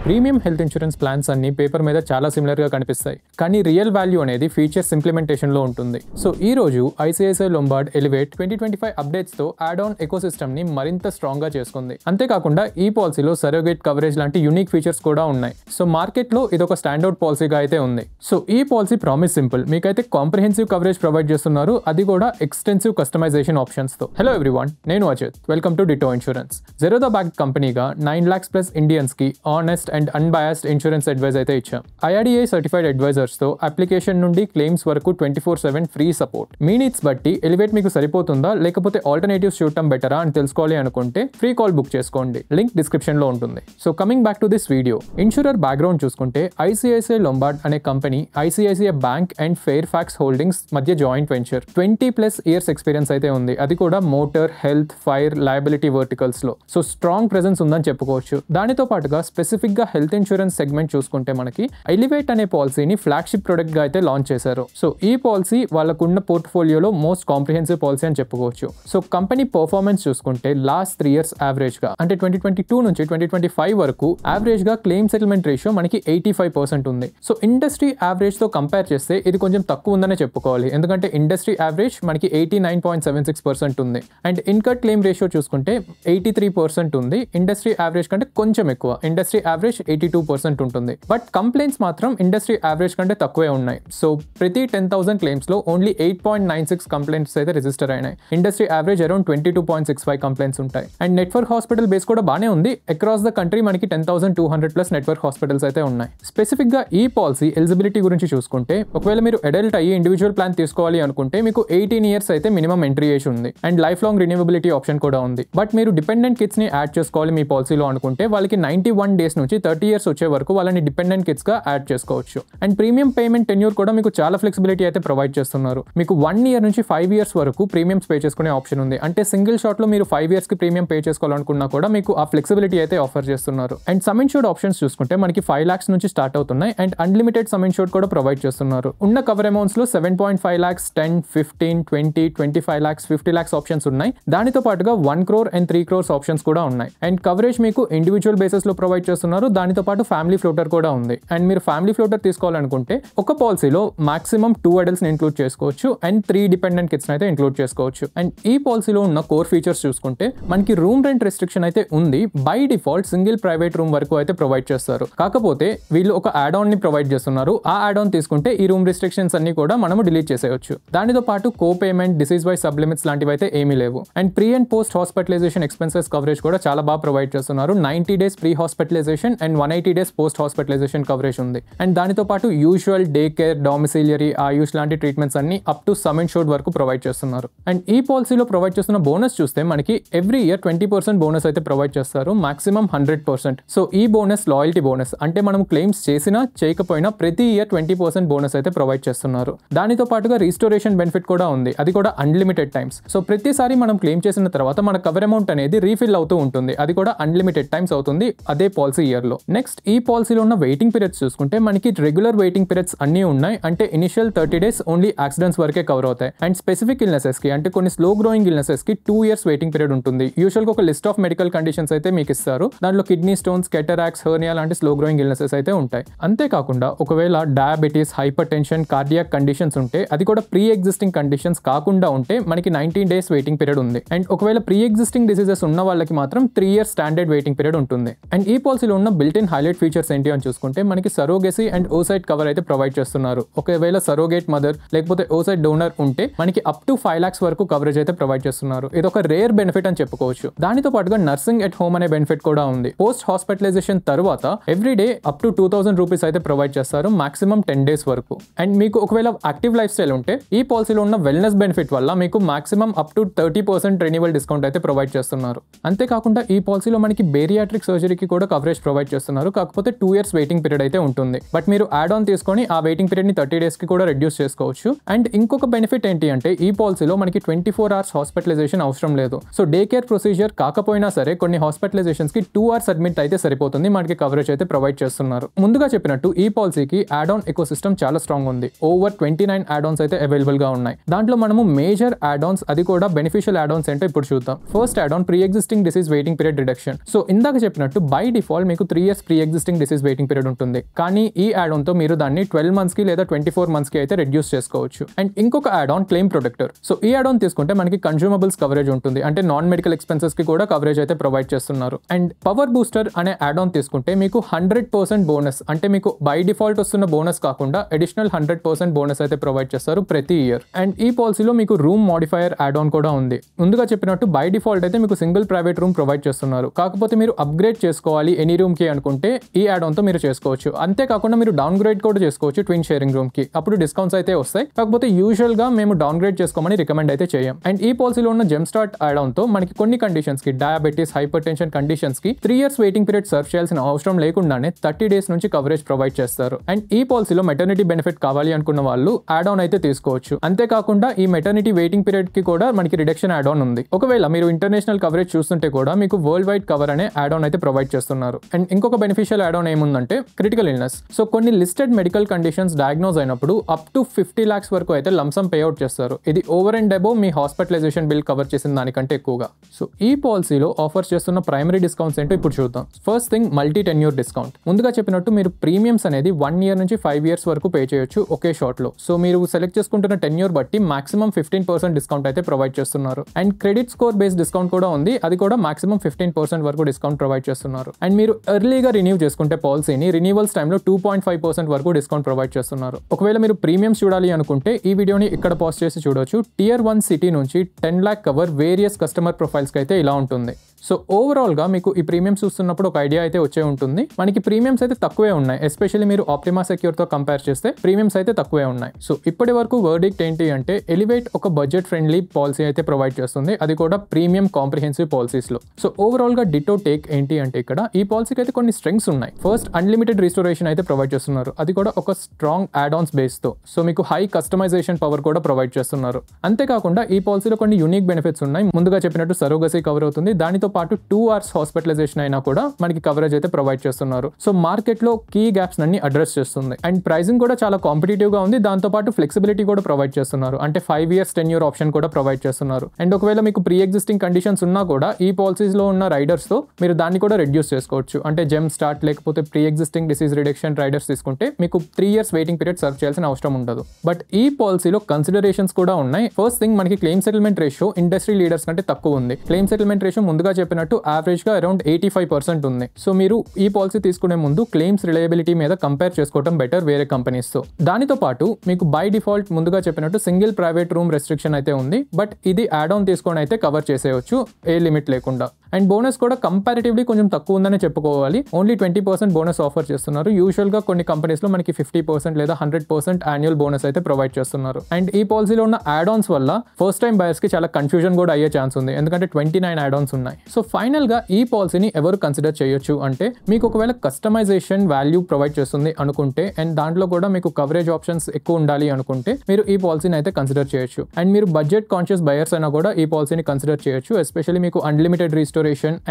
Premium health insurance plans అన్ని paper మీద చాలా సిమిలర్గా కనిపిస్తాయి, కానీ రియల్ వాల్యూ అనేది ఫీచర్స్ ఇంప్లిమెంటేషన్లో ఉంటుంది. సో ఈ రోజు ఐసిఐసిఐ లొంబార్డ్ ఎలివేట్ 2025 అప్డేట్స్తో యాడ్ ఆన్ ఎకోసిస్టమ్ని మరింత స్ట్రాంగ్గా చేసుకుంది. అంతేకాకుండా ఈ పాలసీలో సరోగేట్ కవరేజ్ లాంటి యూనిక్ ఫీచర్స్ కూడా ఉన్నాయి. సో మార్కెట్లో ఇదొక స్టాండర్డ్ పాలసీగా అయితే ఉంది. సో ఈ పాలసీ ప్రామిస్ సింపుల్, మీకైతే కాంప్రిహెన్సివ్ కవరేజ్ ప్రొవైడ్ చేస్తున్నారు, అది కూడా ఎక్స్టెన్సివ్ కస్టమైజేషన్ ఆప్షన్స్తో. హలో ఎవ్రీవన్, నేను Ajith, welcome to Ditto insurance. Zerodha backed కంపెనీగా 9 lakhs plus ఇండియన్స్కి honest and unbiased insurance advice అయితే ఇచ్చాం. IRDA సర్టిఫైడ్ అడ్వైజర్స్తో అప్లికేషన్ నుండి క్లెయిమ్స్ వరకు 24/7 ఫ్రీ సపోర్ట్. మీ నీడ్స్ బట్టి ఎలివేట్ మీకు సరిపోతుందా లేకపోతే ఆల్టర్నేటివ్స్ చూడటం బెటరా అని తెలుసుకోవాలి అనుకుంటే ఫ్రీ కాల్ బుక్ చేసుకోండి, లింక్ డిస్క్రిప్షన్లో ఉంటుంది. So coming back to this video, insurer background చూసుకుంటే ఐసిఐసిఐ లొంబార్డ్ అనే company ICICI bank and Fairfax holdings మధ్య జాయింట్ వెంచర్. 20+ years ఎక్స్పీరియన్స్ అయితే ఉంది, అది కూడా motor, health, fire, liability verticals లో. సో స్ట్రాంగ్ ప్రెజెన్స్ ఉందని చెప్పుకోవచ్చు. దానితో పాటుగా స్పెసిఫిక్ గా హెల్త్ ఇన్సూరెన్స్ సెగ్మెంట్ చూసుకుంటే మనకి ఎలివేట్ అనే పాలసీని ఫ్లాగ్షిప్ ప్రొడక్ట్ గా అయితే లాంచ్ చేశారు. సో ఈ పాలసీ వాళ్ళకున్న పోర్ట్ఫోలియోలో మోస్ట్ కాంప్రిహెన్సివ్ పాలసీ అని చెప్పుకోవచ్చు. సో కంపెనీ పర్ఫార్మెన్స్ చూసుకుంటే లాస్ట్ 3 years యావరేజ్ గా, అంటే 2022 నుంచి 2025 వరకు యావరేజ్ గా క్లెయిమ్ సెటిల్మెంట్ రేషియో మనకి 85% ఉంది. సో ఇండస్ట్రీ యావరేజ్ తో కంపేర్ చేస్తే ఇది కొంచెం తక్కువ ఉందనే చెప్పుకోవాలి, ఎందుకంటే ఇండస్ట్రీ యావరేజ్ మనకి 89.76% ఉంది. అండ్ ఇన్కట్ క్లెయిమ్ రేషియో చూసుకుంటే 83% ఉంది. ఇండస్ట్రీ యావరేజ్ కంటే కొంచెం ఎక్కువ, ఇండస్ట్రీ యావరేజ్ 82% ఉంటుంది. బట్ కంప్లైంట్స్ మాత్రం ఇండస్ట్రీ యావరేజ్ కంటే తక్కువే ఉన్నాయి. సో ప్రతి 10,000 క్లెయిమ్స్ లో ఓన్లీ 8.96 కంప్లైంట్స్ అయితే రిజిస్టర్ అయినాయి. ఇండస్ట్రీ యావరేజ్ అరౌండ్ 22.65 కంప్లైంట్స్ ఉంటాయి. అండ్ నెట్వర్క్ హాస్పిటల్ బేస్ కూడా బానే ఉంది. అక్రాస్ ద కంట్రీ మనకి 10,200+ నెట్వర్క్ హాస్పిటల్స్ అయితే ఉన్నాయి. స్పెసిఫిక్ గా ఈ పాలసీ ఎలిజిబిలిటీ గురించి చూసుకుంటే, ఒకవేళ మీరు అడల్ట్ అయ్యి ఇండివిజువల్ ప్లాన్ తీసుకోవాలి అనుకుంటే మీకు 18 years అయితే మినిమం ఎంట్రీ ఏజ్ ఉంది. అండ్ లైఫ్ లాంగ్ రిన్యూవబిలిటీ ఆప్షన్ కూడా ఉంది. బట్ మీరు డిపెండెంట్ కిడ్స్ ని యాడ్ చేసుకోవాలి మీ పాలసీలో అనుకుంటే వాళ్ళకి 91 days నుంచి 30 years వచ్చే వరకు వాళ్ళని డిపెండెంట్ కిడ్స్ గా యాడ్ చేసుకోవచ్చు. అండ్ ప్రీమియం పేమెంట్ టెన్యూర్ కూడా మీకు చాలా ఫ్లెక్సిబిలిటీ అయితే ప్రొవైడ్ చేస్తున్నారు. మీకు 1 year నుంచి 5 years వరకు ప్రీమియమ్స్ పే చేసుకునే ఆప్షన్ ఉంది. అంటే సింగిల్ షాట్ లో మీరు 5 years కి ప్రీమియం పే చేసుకోవాలనుకున్నా కూడా మీకు ఆ ఫ్లెక్సిబిలిటీ అయితే ఆఫర్ చేస్తున్నారు. అండ్ సమ్ ఇన్షూర్డ్ ఆప్షన్స్ చూసుకుంటే మనకి 5 lakhs నుంచి స్టార్ట్ అవుతున్నాయి. అండ్ అన్లిమిటెడ్ సమ్ ఇన్షూర్డ్ కూడా ప్రొవైడ్ చేస్తున్నారు. ఉన్న కవర్ అమౌంట్స్ లో 7.5 lakhs, 10, 15, 20, 25 lakhs, 50 lakhs ఆప్షన్స్ ఉన్నాయి. దానితో పాటుగా 1 crore and 3 crores ఆప్షన్స్ కూడా ఉన్నాయి. అండ్ కవరేజ్ మీకు ఇండివిజువల్ బేసిస్ లో ప్రొవైడ్ చేస్తున్నారు. దానితో పాటు ఫ్యామిలీ ఫ్లోటర్ కూడా ఉంది. అండ్ మీరు ఫ్యామిలీ ఫ్లోటర్ తీసుకోవాలనుకుంటే ఒక పాలసీలో మాక్సిమం 2 adults ని ఇంక్లూడ్ చేసుకోవచ్చు అండ్ 3 డిపెండెంట్ కిడ్స్ అయితే ఇంక్లూడ్ చేసుకోవచ్చు. అండ్ ఈ పాలసీలో ఉన్న కోర్ ఫీచర్స్ చూసుకుంటే మనకి రూమ్ రెంట్ రెస్ట్రిక్షన్ అయితే ఉంది. By default single private room వరకు అయితే ప్రొవైడ్ చేస్తారు. కాకపోతే వీళ్ళు ఒక యాడ్ ఆన్ ని ప్రొవైడ్ చేస్తున్నారు. ఆ యాడ్ ఆన్ తీసుకుంటే ఈ రూమ్ రిస్ట్రిక్షన్స్ అన్ని కూడా మనము డిలీట్ చేసేయచ్చు. దానితో పాటు co payment, disease wise sub limits లాంటివి అయితే ఏమీ లేవు. And pre and post hospitalisation expenses coverage కూడా చాలా బాగా ప్రొవైడ్ చేస్తున్నారు. 90 days pre hospitalisation and 180 days post hospitalisation coverage ఉంది. అండ్ దానితో పాటు usual day care, domiciliary, Ayush లాంటి ట్రీట్మెంట్స్ అన్ని అప్ టు సమ్ ఇన్షూర్డ్ వరకు ప్రొవైడ్ చేస్తున్నారు. అండ్ ఈ పాలసీలో ప్రొవైడ్ చేస్తున్న బోనస్ చూస్తే మనకి ఎవ్రీ ఇయర్ 20% బోనస్ అయితే ప్రొవైడ్ చేస్తారు, మాక్సిమం 100%. సో ఈ బోనస్ లాయల్టీ బోనస్, అంటే మనం క్లెయిమ్స్ చేసినా చేయకపోయినా ప్రతి ఇయర్ 20% బోనస్ అయితే ప్రొవైడ్ చేస్తున్నారు. దానితో పాటుగా రీస్టోరేషన్ బెనిఫిట్ కూడా ఉంది, అది కూడా అన్లిమిటెడ్ టైమ్స్. సో ప్రతిసారి మనం క్లెయిమ్ చేసిన తర్వాత మన కవర్ అమౌంట్ అనేది రీఫిల్ అవుతూ ఉంటుంది, అది కూడా అన్లిమిటెడ్ టైమ్స్ అవుతుంది అదే పాలసీ ఇయర్ లో. నెక్స్ట్ ఈ పాలసీలో ఉన్న వెయిటింగ్ పీరియడ్స్ చూసుకుంటే మనకి రెగ్యులర్ వెయిటింగ్ పీరియడ్స్ అన్ని ఉన్నాయి. అంటే ఇనిషియల్ 30 days ఓన్లీ యాక్సిడెంట్స్ వరకే కవర్ అవుతాయి. అండ్ స్పెసిఫిక్ ఇల్నెసెస్ కి, అంటే కొన్ని స్లో గ్రోయింగ్ ఇల్నెసెస్ కి 2 years వెయిటింగ్ పీరియడ్ ఉంటుంది. యూజువల్ గా ఒక లిస్ట్ ఆఫ్ మెడికల్ కండిషన్స్ అయితే మీకు ఇస్తారు. దాంట్లో కిడ్నీ స్టోన్స్, కెటరాక్స్, హెర్నియా లాంటి స్లో గ్రోయింగ్ ఇల్నెసెస్ అయితే ఉంటాయి. అంతేకాకుండా ఒకవేళ diabetes, hyper tension, cardiac conditions ఉంటే, అది కూడా ప్రీ ఎగ్జిస్టింగ్ కండిషన్స్ కాకుండా ఉంటే మనకి 19 days వెయిటింగ్ పీరియడ్ ఉంది. అండ్ ఒకవేళ ప్రీ ఎగ్జిస్టింగ్ డిసీజెస్ ఉన్న వాళ్ళకి మాత్రం 3 years స్టాండర్డ్ వెయిటింగ్ పీరియడ్ ఉంటుంది. అండ్ ఈ పాలసీలో ఉన్న బిల్ట్ ఇన్ హైలైట్ ఫీచర్స్ ఏంటి అని చూసుకుంటే మనకి సరోగేసీ అండ్ ఓసైట్ కవర్ అయితే ప్రొవైడ్ చేస్తున్నారు. ఒకవేళ సరోగేట్ మదర్ లేకపోతే ఓసైట్ డోనర్ ఉంటే మనకి అప్ టు 5 lakhs వరకు కవరేజ్ అయితే ప్రొవైడ్ చేస్తున్నారు. ఇది ఒక రేర్ బెనిఫిట్ అని చెప్పుకోవచ్చు. దానితో పాటుగా నర్సింగ్ ఎట్ హోమ్ అనే బెనిఫిట్ కూడా ఉంది. పోస్ట్ హాస్పిటలైజేషన్ తర్వాత every day up to 2,000 rupees అయితే ప్రొవైడ్ చేస్తారు, మాక్సిమం 10 days వరకు. అండ్ మీకు ఒకవేళ యాక్టివ్ లైఫ్ స్టైల్ ఉంటే ఈ పాలసీలో ఉన్న వెల్నెస్ బెనిఫిట్ వల్ల మీకు maximum up to 30% renewal discount అయితే ప్రొవైడ్ చేస్తున్నారు. అంతేకాకుండా ఈ పాలసీలో మనకి బేరియాట్రిక్ సర్జరీకి కూడా కవరేజ్ ప్రొవైడ్ చేస్తున్నారు. కాకపోతే 2 years వెయిటింగ్ పీరియడ్ అయితే ఉంటుంది. బట్ మీరు యాడ్ ఆన్ తీసుకొని ఆ వెయిటింగ్ పీరియడ్ ని 30 days కి కూడా రెడ్యూస్ చేసుకోవచ్చు. అండ్ ఇంకొక బెనిఫిట్ ఏంటి అంటే ఈ పాలసీలో మనకి 24 hours హాస్పిటలైజేషన్ అవసరం లేదు. సో డే కేర్ ప్రొసీజర్ కాకపోయినా సరే కొన్ని హాస్పిటలైజేషన్స్ కి 2 hours అడ్మిట్ అయితే సరిపోతుంది, మనకి కవరేజ్ అయితే ప్రొవైడ్ చేస్తున్నారు. ముందుగా చెప్పినట్టు ఈ పాలసీకి యాడ్ ఆన్ ఎకో సిస్టమ్ చాలా స్ట్రాంగ్ ఉంది. ఓవర్ 29 యాడ్ ఆన్స్ అయితే అవైలబుల్ గా ఉన్నాయి. దాంట్లో మనము మేజర్ యాడ్ ఆన్స్, అది కూడా బెనిఫిషియల్ యాడ్ ఆన్స్ ఏంటో ఇప్పుడు చూద్దాం. First add on pre existing disease waiting period reduction. So ఇందాక చెప్పినట్టు బై డిఫాల్ట్ మీకు 3 years pre existing disease waiting period ఉంటుంది. కానీ ఈ యాడ్ ఆన్ తో మీరు దాన్ని 12 months కి లేదా 24 months కి అయితే రెడ్యూస్ చేసుకోవచ్చు. అండ్ ఇంకొక add on claim protector. So ఈ యాడ్ ఆన్ తీసుకుంటే మనకి కన్స్యూమబుల్స్ కవరేజ్ ఉంటుంది, అంటే నాన్ మెడికల్ ఎక్స్పెన్సెస్ కి కూడా కవరేజ్ అయితే ప్రొవైడ్ చేస్తున్నారు. అండ్ పవర్ బూస్టర్ అనే యాడ్ ఆన్ తీసుకుంటే మీకు 100% బోనస్, అంటే మీకు బై డిఫాల్ట్ వస్తున్న బోనస్ కాకుండా అడిషనల్ 100% బోనస్ అయితే ప్రొవైడ్ చేస్తారు ప్రతి ఇయర్. అండ్ ఈ పాలసీలో మీకు రూమ్ మోడిఫైయర్ యాడ్ ఆన్ కూడా ఉంది. ముందుగా చెప్పినట్టు బై డిఫాల్ట్ అయితే మీకు సింగిల్ ప్రైవేట్ రూమ్ ప్రొవైడ్ చేస్తున్నారు. కాకపోతే మీరు అప్గ్రేడ్ చేసుకోవాలి ఎనీ రూమ్ కి అనుకుంటే ఈ యాడ్ ఆన్ తో మీరు చేసుకోవచ్చు. అంతేకాకుండా మీరు డౌన్ గ్రేడ్ కూడా చేసుకోవచ్చు ట్విన్ షేరింగ్ రూమ్ కి, అప్పుడు డిస్కౌంట్స్ అయితే వస్తాయి. కాకపోతే యూజువల్ గా మేము డౌన్ గ్రేడ్ చేసుకోమని రికమెండ్ అయితే చేయం. అండ్ ఈ పాలసీలో ఉన్న జెమ్ స్టార్ట్ యాడ్ ఆన్ తో మనకి కొన్ని కండిషన్స్ కి, డయాబెటీస్, హైపర్ టెన్షన్ కండిషన్స్ కి 3 years వెయిటింగ్ పీరియడ్ సర్వ్ చేయాల్సిన అవసరం లేకుండానే 30 days నుంచి కవరేజ్ ప్రొవైడ్ చేస్తారు. అండ్ ఈ పాలసీలో మెటర్నిటీ బెనిఫిట్ కావాలి అనుకున్న వాళ్ళు యాడ్ ఆన్ అయితే తీసుకోవచ్చు. అంతేకాకుండా ఈ మెటర్నిటీ వెయిటింగ్ పీరియడ్ కి కూడా మనకి రిడక్షన్ యాడ్ ఆన్ ఉంది. ఒకవేళ మీరు ఇంటర్నేషనల్ కవరేజ్ చూస్తుంటే కూడా మీకు వరల్డ్ వైడ్ కవర్ అనే యాడ్ ఆన్ అయితే ప్రొవైడ్ చేస్తున్నారు. అండ్ ఇంకొక బెనిఫిషియల్ యాడ్ ఆన్ ఏముందంటే క్రిటికల్ ఇల్నెస్. సో కొన్ని లిస్టెడ్ మెడికల్ కండిషన్స్ డయాగ్నోజ్ అయినప్పుడు అప్ టు 50 lakhs వరకు అయితే లంసమ్ పేఅవుట్ చేస్తారు. ఇది ఓవర్ అండ్ అబోవ్ మీ హాస్పిటలైజేషన్ బిల్ కవర్ చేసిన దానికంటే ఎక్కువగా. సో ఈ పాలసీలో ఆఫర్ చేస్తున్న ప్రైమరీ డిస్కౌంట్స్ ఏంటో ఇప్పుడు చూద్దాం. First thing, multi tenure discount. ముందుగా చెప్పినట్టు మీరు ప్రీమియమ్స్ అనేది 1 year నుంచి 5 years వరకు పే చేయొచ్చు ఒకే షాట్ లో. సో మీరు సెలెక్ట్ చేసుకుంటున్న టెన్యూర్ బట్టి మాక్సిమం 15% డిస్కౌంట్ అయితే ప్రొవైడ్ చేస్తున్నారు. And credit score based discount కూడా ఉంది, అది కూడా మాక్సిమం 15% వరకు డిస్కౌంట్ ప్రొవైడ్ చేస్తున్నారు. అండ్ మీరు ఎర్లీగా రిన్యూ చేసుకుంటే పాలసీని రిన్యూవల్స్ టైంలో 2.5% వరకు డిస్కౌంట్ ప్రొవైడ్ చేస్తున్నారు. ఒకవేళ మీరు ప్రీమియమ్స్ చూడాలి అనుకుంటే ఈ వీడియోని ఇక్కడ పాజ్ చేసి చూడొచ్చు. Tier 1 సిటీ నుంచి 10 lakh cover various customer profiles కి అయితే ఇలా ఉంటుంది. సో ఓవరాల్ గా మీకు ఈ ప్రీమియమ్స్ చూస్తున్నప్పుడు ఒక ఐడియా అయితే వచ్చే ఉంటుంది. మనకి ప్రీమియమ్స్ అయితే తక్కువే ఉన్నాయి, ఎస్పెషల్లీ మీరు ఆప్టిమా సెక్యూర్ తో కంపేర్ చేస్తే ప్రీమియమ్స్ అయితే తక్కువే ఉన్నాయి. సో ఇప్పటి వరకు వర్డిక్ట్ ఏంటి అంటే ఎలివేట్ ఒక బడ్జెట్ ఫ్రెండ్లీ పాలసీ అయితే ప్రొవైడ్ చేస్తుంది, అది కూడా ప్రీమియం కాంప్రిహెన్సివ్ పాలసీస్ లో. సో ఓవరాల్ గా డిటో టేక్ ఏంటి అంటే ఇక్కడ ఈ పాలసీకి అయితే కొన్ని స్ట్రెంగ్స్ ఉన్నాయి. ఫస్ట్, అన్లిమిటెడ్ రిస్టోరేషన్ అయితే ప్రొవైడ్ చేస్తున్నారు, అది కూడా ఒక స్ట్రాంగ్ యాడ్ ఆన్స్ బేస్ తో. సో మీకు హై కస్టమైజేషన్ పవర్ కూడా ప్రొవైడ్ చేస్తున్నారు. అంతేకాకుండా ఈ పాలసీలో కొన్ని యూనిక్ బెనిఫిట్స్ ఉన్నాయి. ముందుగా చెప్పినట్టు సరోగసీ కవర్ అవుతుంది, దానితో పాటు 2 hours హాస్పిటలైజేషన్ అయినా కూడా మనకి కవరేజ్ అయితే ప్రొవైడ్ చేస్తున్నారు. సో మార్కెట్ లో కీ గ్యాప్స్ అన్ని అడ్రస్ చేస్తుంది. అండ్ ప్రైసింగ్ కూడా చాలా కాంపిటేటివ్ గా ఉంది, దాంతో పాటు ఫ్లెక్సిబిలిటీ కూడా ప్రొవైడ్ చేస్తున్నారు, అంటే 5 years టెన్యూర్ ఆప్షన్ కూడా ప్రొవైడ్ చేస్తున్నారు. అండ్ ఒకవేళ మీకు ప్రీ ఎగ్జిస్టింగ్ కండిషన్స్ ఉన్నా కూడా ఈ పాలసీస్ లో ఉన్న రైడర్స్ తో మీరు దాన్ని కూడా రెడ్యూస్ చేసుకోవచ్చు. అంటే జెమ్ స్టార్ట్ లేకపోతే pre existing disease reduction riders తీసుకుంటే మీకు 3 years వెయిటింగ్ పీరియడ్ సర్వ్ చేయాల్సిన అవసరం ఉండదు. బట్ ఈ పాలసీలో కన్సిడరేషన్స్ కూడా ఉన్నాయి. ఫస్ట్ థింగ్, మనకి claim settlement ratio industry leaders కంటే తక్కువ ఉంది. క్లెయిమ్ సెటిల్మెంట్ రేషియో ముందుగా చెప్పినట్టు యావరేజ్ గా అరౌండ్ 85% ఉంది. సో మీరు ఈ పాలసీ తీసుకునే ముందు క్లెయిమ్స్ రిలయబిలిటీ మీద కంపేర్ చేసుకోవడం బెటర్ వేరే కంపెనీస్ తో. దానితో పాటు మీకు బై డిఫాల్ట్ ముందుగా చెప్పినట్టు సింగిల్ ప్రైవేట్ రూమ్ రెస్ట్రిక్షన్ అయితే ఉంది, బట్ ఇది యాడ్ ఆన్ తీసుకొని అయితే కవర్ చేసేయచ్చు ఏ లిమిట్ లేకుండా. అండ్ బోనస్ కూడా కంపారిటివ్లీ కొంచెం తక్కువ ఉందని చెప్పుకోవాలి. ఓన్లీ 20% బోనస్ ఆఫర్ చేస్తున్నారు. యూజువల్ గా కొన్ని కంపెనీస్ లో మనకి 50% లేదా 100% యాన్యువల్ బోనస్ అయితే ప్రొవైడ్ చేస్తున్నారు. అండ్ ఈ పాలసీలో ఉన్న యాడ్ ఆన్స్ వల్ల ఫస్ట్ టైం బయర్స్ కి చాలా కన్ఫ్యూజన్ కూడా అయ్యే ఛాన్స్ ఉంది, ఎందుకంటే 29 యాడ్ ఆన్స్ ఉన్నాయి. సో ఫైనల్ గా ఈ పాలసీని ఎవరు కన్సిడర్ చేయొచ్చు అంటే మీకు ఒకవేళ కస్టమైజేషన్ వాల్యూ ప్రొవైడ్ చేస్తుంది అనుకుంటే అండ్ దాంట్లో కూడా మీకు కవరేజ్ ఆప్షన్స్ ఎక్కువ ఉండాలి అనుకుంటే మీరు ఈ పాలసీని అయితే కన్సిడర్ చేయొచ్చు. అండ్ మీరు బడ్జెట్ కాన్షియస్ బయర్స్ అయినా కూడా ఈ పాలసీని కన్సిడర్ చేయొచ్చు, ఎస్పెషల్లీ మీకు unlimited restoration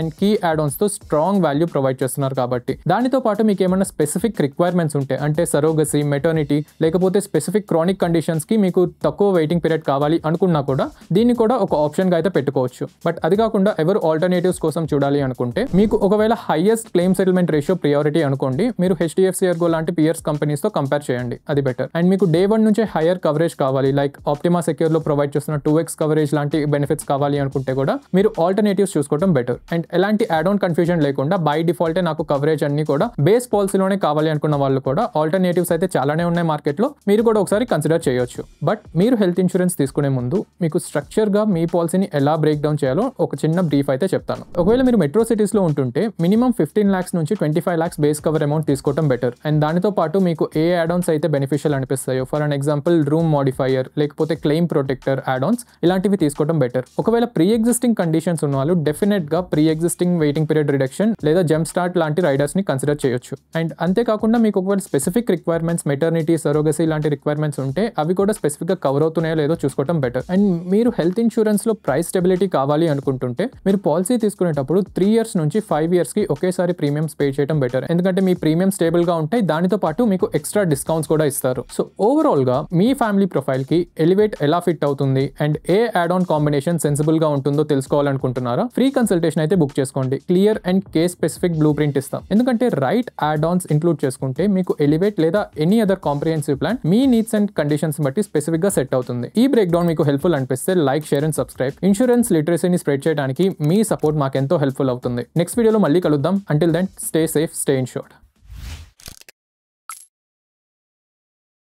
and key add ons తో స్ట్రాంగ్ వాల్యూ ప్రొవైడ్ చేస్తున్నారు కాబట్టి. దానితో పాటు మీకు ఏమైనా స్పెసిఫిక్ రిక్వైర్మెంట్స్ ఉంటే, అంటే సరోగసీ, మెటర్నిటీ లేకపోతే స్పెసిఫిక్ క్రానిక్ కండిషన్స్ కి మీకు తక్కువ వెయిటింగ్ పీరియడ్ కావాలి అనుకున్నా కూడా దీన్ని కూడా ఒక ఆప్షన్ గా అయితే పెట్టుకోవచ్చు. బట్ అది కాకుండా ఎవరు ఆల్టర్నేటివ్స్ కోసం చూడాలి అనుకుంటే మీకు ఒకవేళ highest claim settlement ratio priority అనుకోండి, మీరు HDFC ఎర్గో లాంటి పియర్స్ కంపెనీస్ తో కంపేర్ చేయండి, అది బెటర్. అండ్ మీకు డే 1 నుంచే హైయర్ కవరేజ్ కావాలి, లైక్ ఆప్టిమా సెక్యూర్ లో ప్రొవైడ్ చేస్తున్న 2x కవరేజ్ లాంటి బెనిఫిట్స్ కావాలి అనుకుంటే కూడా మీరు ఆల్టర్నేటివ్స్ చూసుకోవడం బెటర్. అండ్ ఎలాంటి యాడ్ ఆన్ కన్ఫ్యూజన్ లేకుండా బై డిఫాల్టే నాకు కవరేజ్ అన్ని కూడా బేస్ పాలసీలోనే కావాలి అనుకున్న వాళ్ళు కూడా ఆల్టర్నేటివ్స్ అయితే చాలానే ఉన్నాయి మార్కెట్ లో, మీరు కూడా ఒకసారి కన్సిడర్ చేయొచ్చు. బట్ మీరు హెల్త్ ఇన్సూరెన్స్ తీసుకునే ముందు మీకు స్ట్రక్చర్ గా మీ పాలసీని ఎలా బ్రేక్ డౌన్ చేయాలో ఒక చిన్న బ్రీఫ్ అయితే చెప్తాను. ఒకవేళ మీరు మెట్రో సిటీస్ లో ఉంటుంటే మినిమం 15 lakhs నుంచి 25 lakhs బేస్ కవర్ అమౌంట్ తీసుకోవడం బెటర్. అండ్ దానితో పాటు మీకు ఏ యాడ్ ఆన్స్ అయితే బెనిఫిషియల్ అనిపిస్తాయో, for an example room modifier లేకపోతే క్లెయిమ్ ప్రొటెక్టర్ యాడ్ ఆన్స్, ఇలాంటివి తీసుకోవడం బెటర్. ఒకవేళ ప్రీ ఎగ్జిస్టింగ్ కండిషన్స్ ఉన్న వాళ్ళు డెఫినెట్ గా pre existing waiting period reduction లేదా జెమ్ స్టార్ట్ లాంటి రైడర్స్ ని కన్సిడర్ చేయొచ్చు. అండ్ అంతేకాకుండా మీకు ఒకవేళ స్పెసిఫిక్ రిక్వైర్మెంట్స్, మెటర్నిటీ, సరోగసీ లాంటి రిక్వైర్మెంట్స్ ఉంటే అవి కూడా స్పెసిఫిక్ గా కవర్ అవుతున్నాయో లేదో చూసుకోవడం బెటర్. అండ్ మీరు హెల్త్ ఇన్సూరెన్స్ లో ప్రైస్ స్టెబిలిటీ కావాలి అనుకుంటుంటే మీరు పాలసీ పాలసీ తీసుకునేటప్పుడు 3 years నుంచి 5 years కి ఒకేసారి ప్రీమియమ్స్ పే చేయడం బెటర్. ఎందుకంటే మీ ప్రీమియం స్టేబుల్ గా ఉంటాయి, దానితో పాటు మీకు ఎక్స్ట్రా డిస్కౌంట్స్ కూడా ఇస్తారు. సో ఓవరాల్ గా మీ ఫ్యామిలీ ప్రొఫైల్ కి ఎలివేట్ ఎలా ఫిట్ అవుతుంది and A add on combination sensible గా ఉంటుందో తెలుసుకోవాలనుకుంటున్నారా? ఫ్రీ కన్సల్టేషన్ అయితే బుక్ చేసుకోండి. Clear and case specific blue print ఇస్తాం. ఎందుకంటే రైట్ యాడ్ ఆన్స్ ఇంక్లూడ్ చేసుకుంటే మీకు ఎలివేట్ లేదా ఎనీ అదర్ కాంప్రిహెన్సివ్ ప్లాన్ మీ నీడ్స్ అండ్ కండిషన్స్ బట్టి స్పెసిఫిక్ గా సెట్ అవుతుంది. ఈ బ్రేక్ డౌన్ మీకు హెల్ప్ఫుల్ అనిపిస్తే like, share and subscribe. Insurance లిటరసీని స్ప్రెడ్ చేయడానికి మీ సపోర్ట్ మాకెంతో హెల్ప్ఫుల్ అవుతుంది. నెక్స్ట్ వీడియోలో మళ్ళీ కలుద్దాం. Until then stay safe, stay insured.